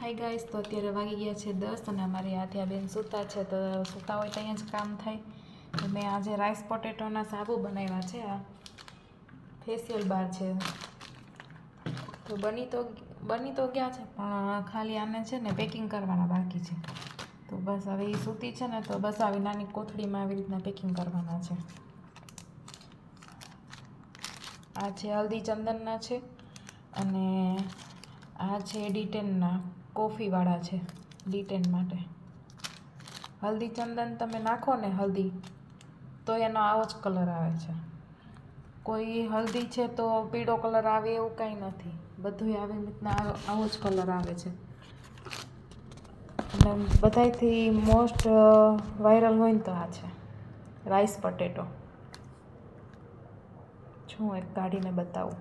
Hi guys, તો અત્યારે વાગી ગયા છે 10 અને અમારી આથિયા બેન સૂતા છે. તો સૂતા હોય તો અહીંયા જ કામ થાય. તો મેં આજે રાઈસ પોટેટોના સાબુ બનાવ્યા છે. આ ફેશિયલ બાર છે. તો બની તો ગયા છે, પણ ખાલી આને છે ને પેકિંગ કરવાના બાકી છે. તો બસ હવે એ સૂતી છે ને, તો બસ આવી નાની કોથળીમાં આવી રીતના પેકિંગ કરવાના છે. આ છે હલ્દી ચંદનના છે અને આ છે ડી10ના કોફીવાળા છે. ડી10 માટે હલ્દી ચંદન તમે નાખો ને હલ્દી, તો એનો આવો જ કલર આવે છે. કોઈ હલ્દી છે તો પીળો કલર આવે એવું કાંઈ નથી. બધું આવી રીતના આવો જ કલર આવે છે. અને બધાયથી મોસ્ટ વાયરલ હોય ને તો આ છે રાઈસ પોટેટો. હું એક કાઢીને બતાવું.